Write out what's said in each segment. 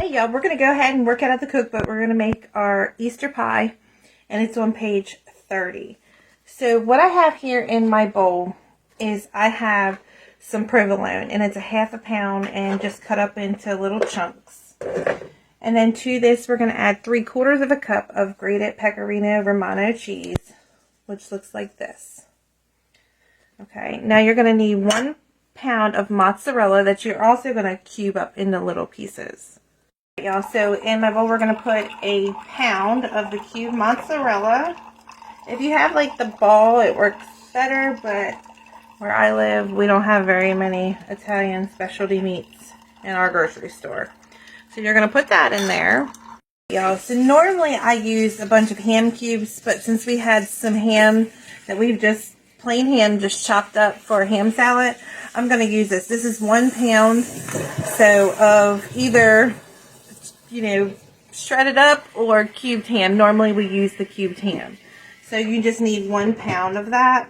Hey y'all, we're going to go ahead and work out of the cookbook. We're going to make our Easter pie, and it's on page 30. So what I have here in my bowl is I have some provolone, and it's a half a pound and just cut up into little chunks. And then to this, we're going to add 3/4 of a cup of grated Pecorino Romano cheese, which looks like this. Okay, now you're going to need 1 pound of mozzarella that you're also going to cube up into little pieces. Y'all, so in my bowl we're going to put a pound of the cubed mozzarella. If you have like the ball, it works better, but where I live we don't have very many Italian specialty meats in our grocery store. So you're going to put that in there. Y'all, so normally I use a bunch of ham cubes, but since we had some ham that we've just plain ham just chopped up for a ham salad, I'm going to use this. This is 1 pound, so of either, you know, shredded up or cubed ham. Normally we use the cubed ham. So you just need 1 pound of that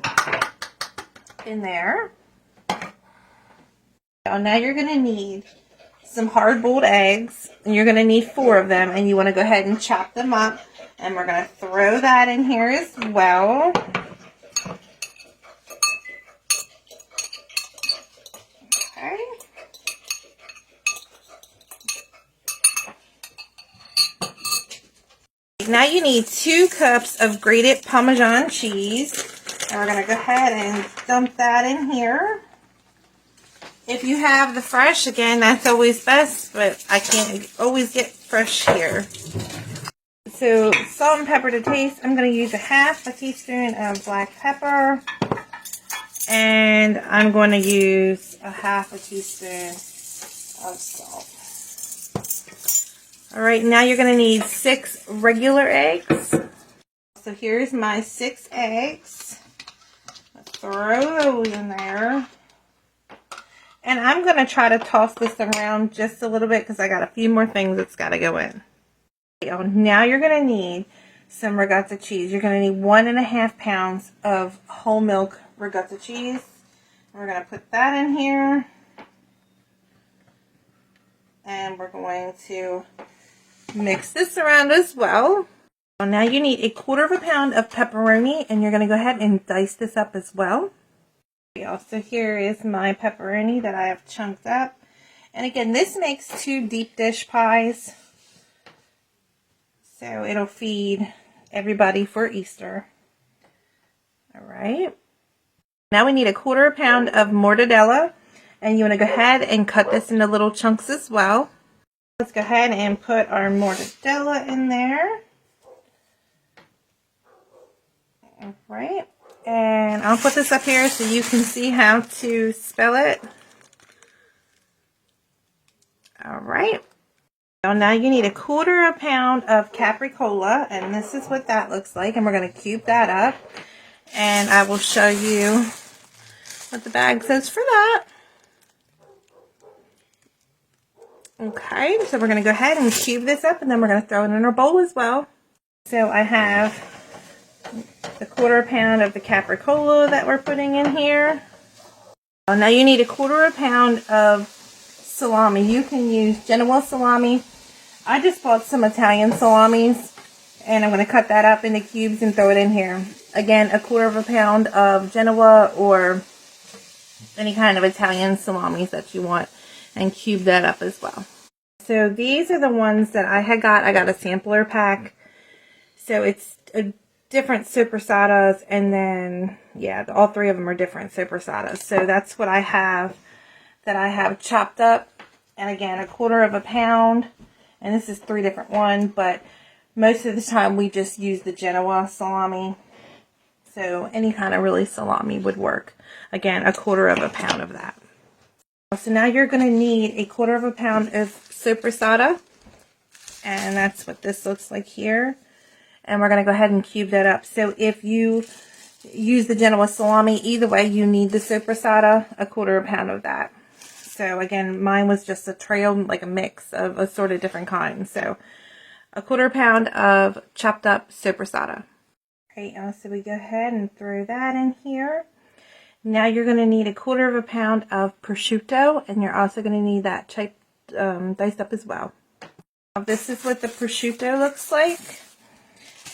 in there. Now you're going to need some hard-boiled eggs, and you're going to need 4 of them, and you want to go ahead and chop them up, and we're going to throw that in here as well. Okay. Now you need 2 cups of grated Parmesan cheese. And we're going to go ahead and dump that in here. If you have the fresh, again, that's always best, but I can't always get fresh here. So salt and pepper to taste. I'm going to use a 1/2 teaspoon of black pepper. And I'm going to use a 1/2 teaspoon of salt. Alright, now you're going to need 6 regular eggs. So here's my 6 eggs. Let's throw those in there. And I'm going to try to toss this around just a little bit because I got a few more things that's got to go in. Now you're going to need some ricotta cheese. You're going to need 1.5 pounds of whole milk ricotta cheese. We're going to put that in here. And we're going to mix this around as well. Now you need 1/4 pound of pepperoni, and you're going to go ahead and dice this up as well. So here is my pepperoni that I have chunked up. And again, this makes 2 deep dish pies. So it'll feed everybody for Easter. Alright. Now we need 1/4 pound of mortadella. And you want to go ahead and cut this into little chunks as well. Let's go ahead and put our mortadella in there. Alright. And I'll put this up here so you can see how to spell it. Alright. Now you need 1/4 pound of capricola, and this is what that looks like. And we're going to cube that up. And I will show you what the bag says for that. Okay, so we're going to go ahead and cube this up, and then we're going to throw it in our bowl as well. So I have 1/4 pound of the capricola that we're putting in here. Now you need 1/4 pound of salami. You can use Genoa salami. I just bought some Italian salamis, and I'm going to cut that up into cubes and throw it in here. Again, 1/4 pound of Genoa or any kind of Italian salamis that you want, and cube that up as well. So these are the ones that I had got. I got a sampler pack. So it's a different soprasadas, and then, yeah, all 3 of them are different soprasadas. So that's what I have that I have chopped up. And again, 1/4 pound. And this is 3 different ones, but most of the time we just use the Genoa salami. So any kind of really salami would work. Again, 1/4 pound of that. So now you're going to need 1/4 pound of soprasada. And that's what this looks like here. And we're going to go ahead and cube that up. So if you use the Genoa salami, either way, you need the soprasada, 1/4 pound of that. So again, mine was just a trail, like a mix of a sort of different kinds. So 1/4 pound of chopped up soprasada. Okay, so we go ahead and throw that in here. Now you're going to need 1/4 pound of prosciutto, and you're also going to need that diced up as well. Now this is what the prosciutto looks like.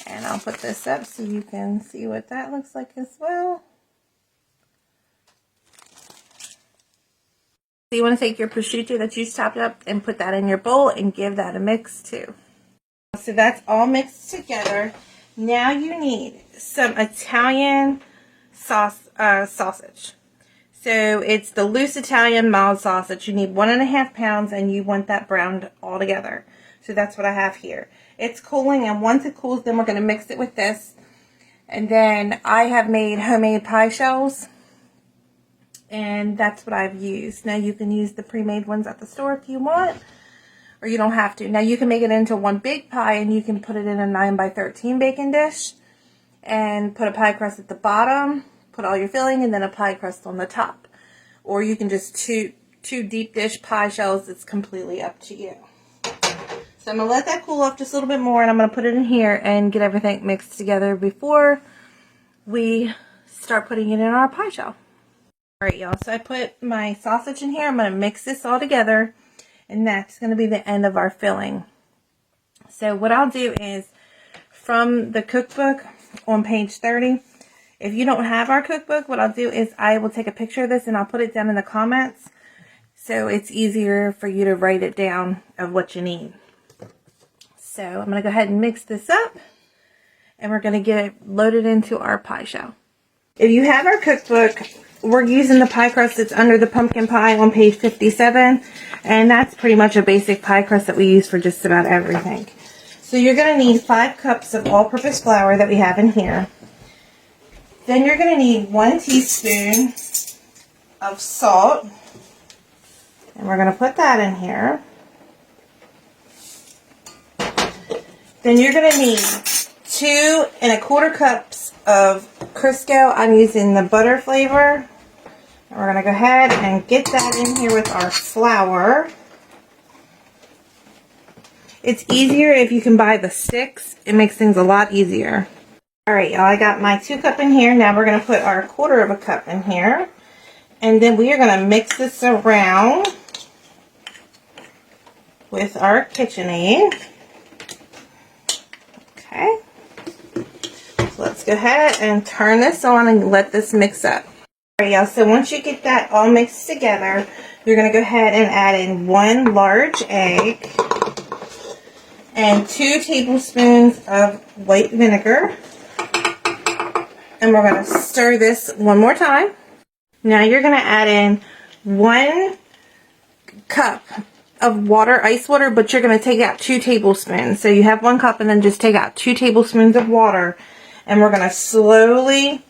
And I'll put this up so you can see what that looks like as well. So you want to take your prosciutto that you chopped up and put that in your bowl and give that a mix too. So that's all mixed together. Now you need some Italian sausage. So it's the loose Italian mild sausage. You need 1.5 pounds and you want that browned all together. So that's what I have here. It's cooling, and once it cools, then we're going to mix it with this. And then I have made homemade pie shells. And that's what I've used. Now you can use the pre-made ones at the store if you want. Or you don't have to. Now you can make it into one big pie and you can put it in a 9x13 baking dish. And put a pie crust at the bottom. Put all your filling and then a pie crust on the top. Or you can just two deep dish pie shells. It's completely up to you. So I'm going to let that cool off just a little bit more, and I'm going to put it in here and get everything mixed together before we start putting it in our pie shell. Alright y'all, so I put my sausage in here. I'm going to mix this all together, and that's going to be the end of our filling. So what I'll do is, from the cookbook on page 30, if you don't have our cookbook, what I'll do is I will take a picture of this and I'll put it down in the comments, so it's easier for you to write it down of what you need. So I'm going to go ahead and mix this up, and we're going to get it loaded into our pie shell. If you have our cookbook, we're using the pie crust that's under the pumpkin pie on page 57, and that's pretty much a basic pie crust that we use for just about everything. So you're going to need 5 cups of all-purpose flour that we have in here. Then you're going to need 1 teaspoon of salt, and we're going to put that in here. Then you're going to need 2 1/4 cups of Crisco. I'm using the butter flavor. And we're going to go ahead and get that in here with our flour. It's easier if you can buy the sticks. It makes things a lot easier. Alright y'all, I got my 2 cup in here. Now we're going to put our 1/4 cup in here. And then we are going to mix this around with our KitchenAid. Okay, so let's go ahead and turn this on and let this mix up. Alright y'all, so once you get that all mixed together, you're going to go ahead and add in 1 large egg and 2 tablespoons of white vinegar. And we're going to stir this one more time. Now you're going to add in 1 cup of water, ice water, but you're going to take out 2 tablespoons. So you have 1 cup and then just take out 2 tablespoons of water, and we're going to slowly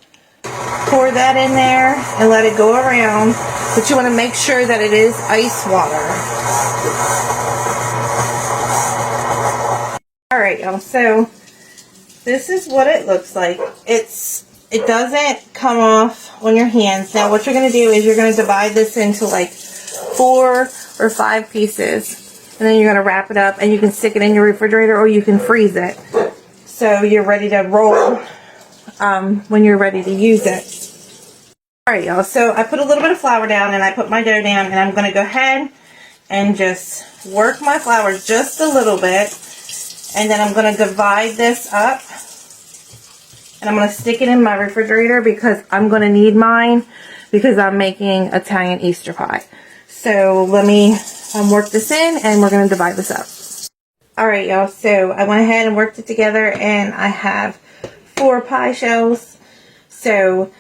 pour that in there and let it go around, but you want to make sure that it is ice water. Alright y'all, so this is what it looks like. It doesn't come off on your hands. Now what you're going to do is you're going to divide this into like 4 or 5 pieces, and then you're going to wrap it up, and you can stick it in your refrigerator or you can freeze it so you're ready to roll when you're ready to use it. Alright y'all, so I put a little bit of flour down and I put my dough down, and I'm going to go ahead and just work my flour just a little bit, and then I'm going to divide this up, and I'm going to stick it in my refrigerator because I'm going to need mine because I'm making Italian Easter pie. So let me work this in, and we're going to divide this up. Alright y'all, so I went ahead and worked it together, and I have 4 pie shells. So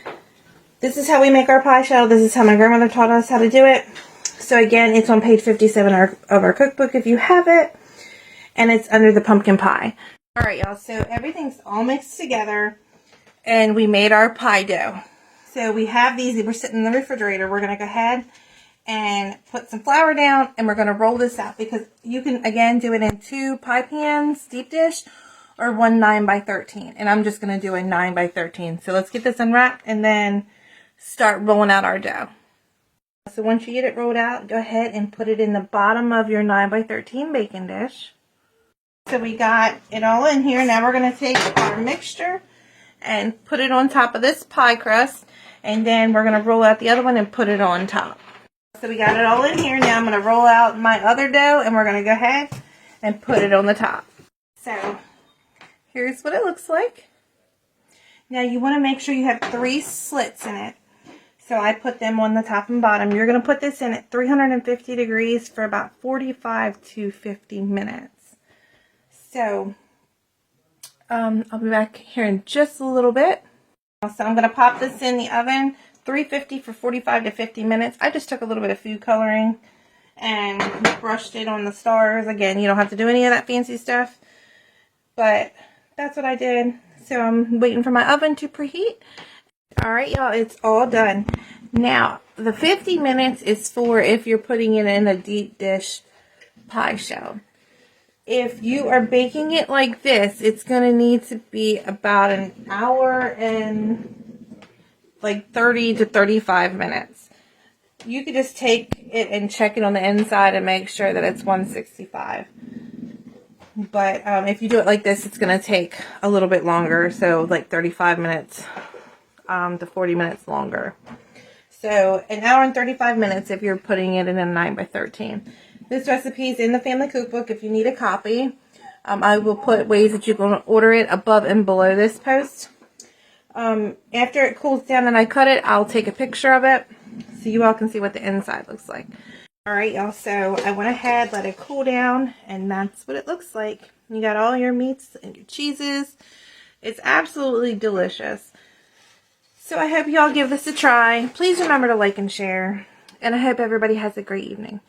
this is how we make our pie shell. This is how my grandmother taught us how to do it. So again, it's on page 57 of our cookbook if you have it, and it's under the pumpkin pie. Alright y'all, so everything's all mixed together, and we made our pie dough. So we have these, we're sitting in the refrigerator. We're going to go ahead and put some flour down, and we're going to roll this out, because you can again do it in 2 pie pans, deep dish, or 1 9x13, and I'm just going to do a 9x13. So let's get this unwrapped and then start rolling out our dough. So once you get it rolled out, go ahead and put it in the bottom of your 9x13 baking dish. So we got it all in here. Now we're going to take our mixture and put it on top of this pie crust, and then we're going to roll out the other one and put it on top. So we got it all in here. Now I'm going to roll out my other dough, and we're going to go ahead and put it on the top. So here's what it looks like. Now you want to make sure you have 3 slits in it. So I put them on the top and bottom. You're going to put this in at 350 degrees for about 45 to 50 minutes. So I'll be back here in just a little bit. So I'm going to pop this in the oven, 350 for 45 to 50 minutes. I just took a little bit of food coloring and brushed it on the stars. Again, you don't have to do any of that fancy stuff, but that's what I did. So I'm waiting for my oven to preheat. All right, y'all, it's all done. Now, the 50 minutes is for if you're putting it in a deep dish pie shell. If you are baking it like this, it's going to need to be about an hour and like 30 to 35 minutes. You could just take it and check it on the inside and make sure that it's 165. But if you do it like this, it's going to take a little bit longer. So like 35 minutes to 40 minutes longer. So an hour and 35 minutes if you're putting it in a 9x13. This recipe is in the family cookbook if you need a copy. I will put ways that you can order it above and below this post. After it cools down and I cut it, I'll take a picture of it so you all can see what the inside looks like. Alright, y'all, so I went ahead, let it cool down, and that's what it looks like. You got all your meats and your cheeses. It's absolutely delicious. So I hope y'all give this a try. Please remember to like and share, and I hope everybody has a great evening.